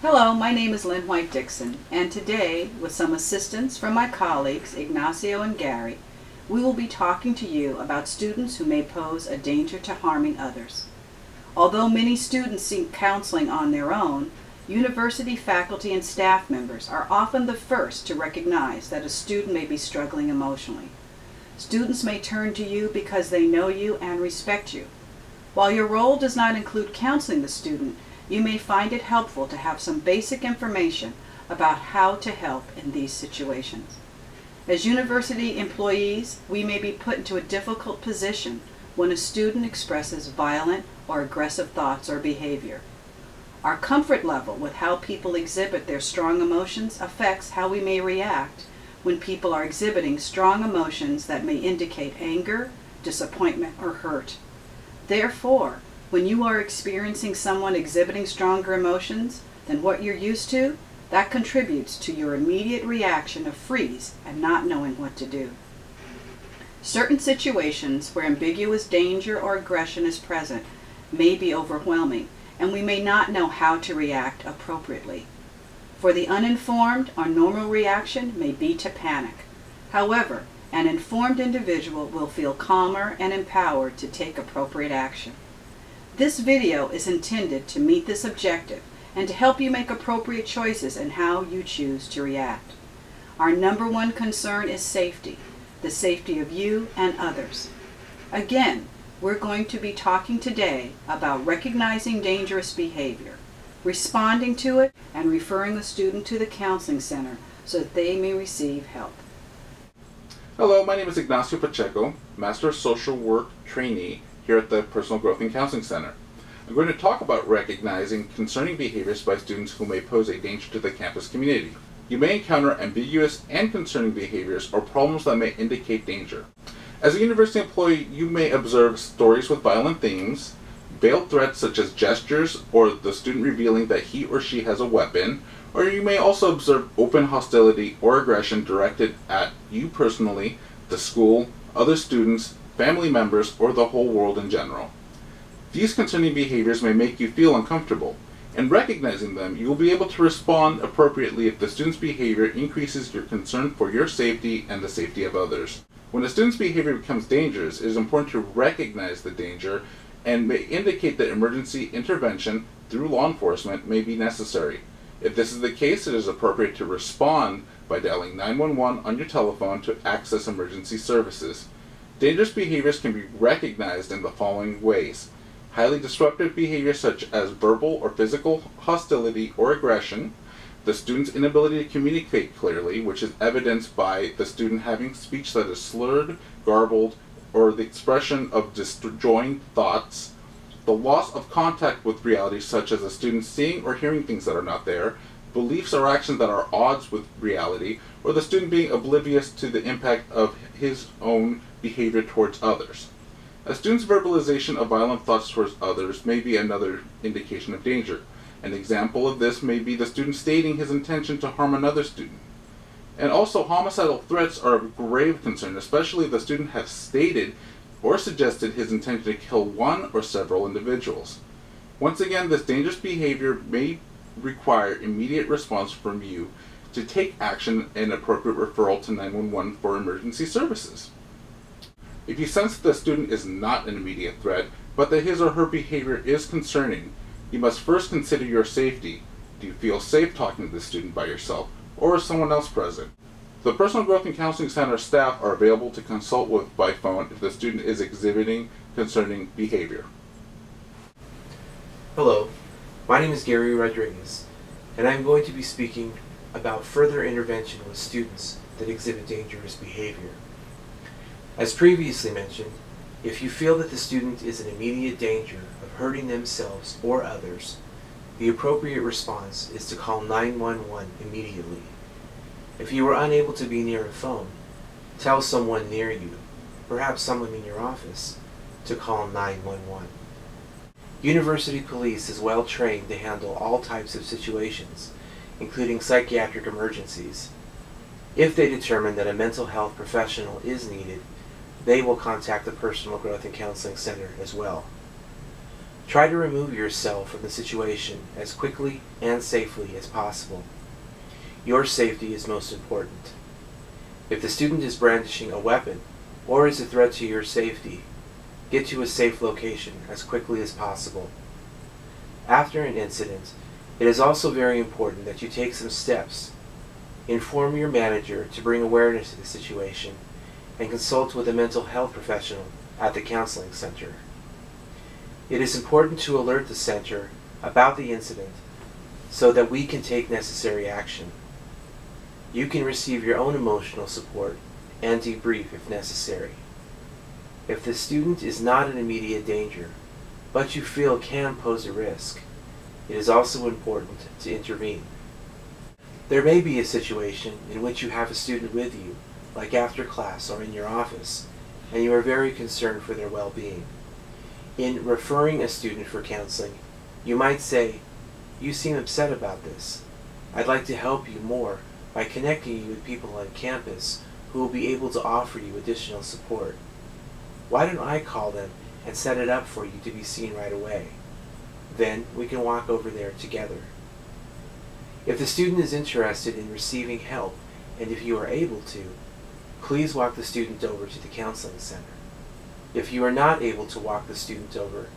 Hello, my name is Lynn White-Dixon, and today, with some assistance from my colleagues Ignacio and Gary, we will be talking to you about students who may pose a danger to harming others. Although many students seek counseling on their own, university faculty and staff members are often the first to recognize that a student may be struggling emotionally. Students may turn to you because they know you and respect you. While your role does not include counseling the student, you may find it helpful to have some basic information about how to help in these situations. As university employees, we may be put into a difficult position when a student expresses violent or aggressive thoughts or behavior. Our comfort level with how people exhibit their strong emotions affects how we may react when people are exhibiting strong emotions that may indicate anger, disappointment, or hurt. Therefore, when you are experiencing someone exhibiting stronger emotions than what you're used to, that contributes to your immediate reaction of freeze and not knowing what to do. Certain situations where ambiguous danger or aggression is present may be overwhelming, and we may not know how to react appropriately. For the uninformed, our normal reaction may be to panic. However, an informed individual will feel calmer and empowered to take appropriate action. This video is intended to meet this objective and to help you make appropriate choices in how you choose to react. Our number one concern is safety, the safety of you and others. Again, we're going to be talking today about recognizing dangerous behavior, responding to it, and referring the student to the counseling center so that they may receive help. Hello, my name is Ignacio Pacheco, Master of Social Work trainee here at the Personal Growth and Counseling Center. I'm going to talk about recognizing concerning behaviors by students who may pose a danger to the campus community. You may encounter ambiguous and concerning behaviors or problems that may indicate danger. As a university employee, you may observe stories with violent themes, veiled threats such as gestures or the student revealing that he or she has a weapon, or you may also observe open hostility or aggression directed at you personally, the school, other students, family members, or the whole world in general. These concerning behaviors may make you feel uncomfortable. In recognizing them, you will be able to respond appropriately if the student's behavior increases your concern for your safety and the safety of others. When a student's behavior becomes dangerous, it is important to recognize the danger and may indicate that emergency intervention through law enforcement may be necessary. If this is the case, it is appropriate to respond by dialing 911 on your telephone to access emergency services. Dangerous behaviors can be recognized in the following ways: highly disruptive behavior such as verbal or physical hostility or aggression, the student's inability to communicate clearly, which is evidenced by the student having speech that is slurred, garbled, or the expression of disjointed thoughts, the loss of contact with reality such as a student seeing or hearing things that are not there, beliefs or actions that are at odds with reality, or the student being oblivious to the impact of his own behavior towards others. A student's verbalization of violent thoughts towards others may be another indication of danger. An example of this may be the student stating his intention to harm another student. And also, homicidal threats are of grave concern, especially if the student has stated or suggested his intention to kill one or several individuals. Once again, this dangerous behavior may require immediate response from you to take action and appropriate referral to 911 for emergency services. If you sense that the student is not an immediate threat, but that his or her behavior is concerning, you must first consider your safety. Do you feel safe talking to the student by yourself, or is someone else present? The Personal Growth and Counseling Center staff are available to consult with by phone if the student is exhibiting concerning behavior. Hello, my name is Gary Rodriguez, and I'm going to be speaking about further intervention with students that exhibit dangerous behavior. As previously mentioned, if you feel that the student is in immediate danger of hurting themselves or others, the appropriate response is to call 911 immediately. If you are unable to be near a phone, tell someone near you, perhaps someone in your office, to call 911. University police is well trained to handle all types of situations, including psychiatric emergencies. If they determine that a mental health professional is needed, they will contact the Personal Growth and Counseling Center as well. Try to remove yourself from the situation as quickly and safely as possible. Your safety is most important. If the student is brandishing a weapon or is a threat to your safety, get to a safe location as quickly as possible. After an incident, it is also very important that you take some steps. Inform your manager to bring awareness to the situation and consult with a mental health professional at the counseling center. It is important to alert the center about the incident so that we can take necessary action. You can receive your own emotional support and debrief if necessary. If the student is not in immediate danger, but you feel can pose a risk, it is also important to intervene. There may be a situation in which you have a student with you, like after class or in your office, and you are very concerned for their well-being. In referring a student for counseling, you might say, "You seem upset about this. I'd like to help you more by connecting you with people on campus who will be able to offer you additional support. Why don't I call them and set it up for you to be seen right away? Then we can walk over there together." If the student is interested in receiving help, and if you are able to, please walk the student over to the counseling center. If you are not able to walk the student over,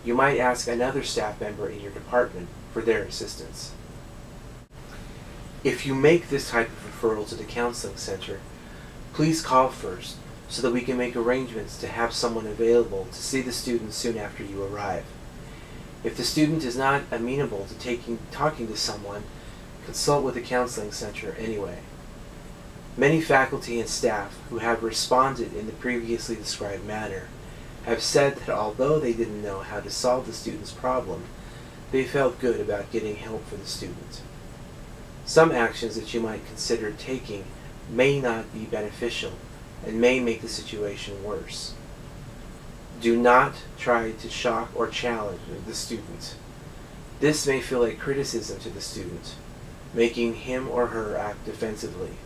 you might ask another staff member in your department for their assistance. If you make this type of referral to the counseling center, please call first so that we can make arrangements to have someone available to see the student soon after you arrive. If the student is not amenable to talking to someone, consult with the counseling center anyway. Many faculty and staff who have responded in the previously described manner have said that although they didn't know how to solve the student's problem, they felt good about getting help for the student. Some actions that you might consider taking may not be beneficial and may make the situation worse. Do not try to shock or challenge the student. This may feel like criticism to the student, making him or her act defensively.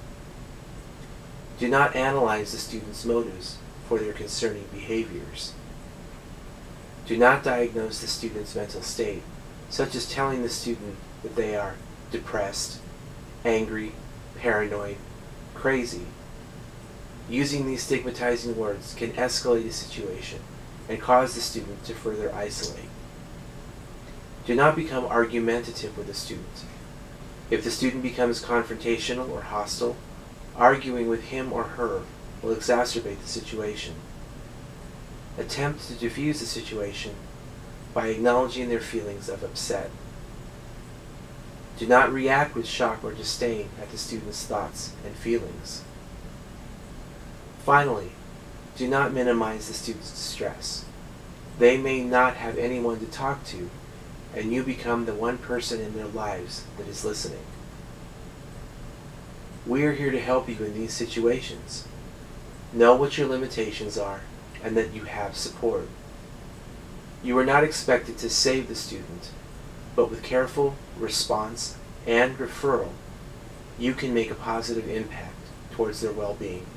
Do not analyze the student's motives for their concerning behaviors. Do not diagnose the student's mental state, such as telling the student that they are depressed, angry, paranoid, crazy. Using these stigmatizing words can escalate the situation and cause the student to further isolate. Do not become argumentative with the student. If the student becomes confrontational or hostile, arguing with him or her will exacerbate the situation. Attempt to diffuse the situation by acknowledging their feelings of upset. Do not react with shock or disdain at the student's thoughts and feelings. Finally, do not minimize the student's distress. They may not have anyone to talk to, and you become the one person in their lives that is listening. We are here to help you in these situations. Know what your limitations are and that you have support. You are not expected to save the student, but with careful response and referral, you can make a positive impact towards their well-being.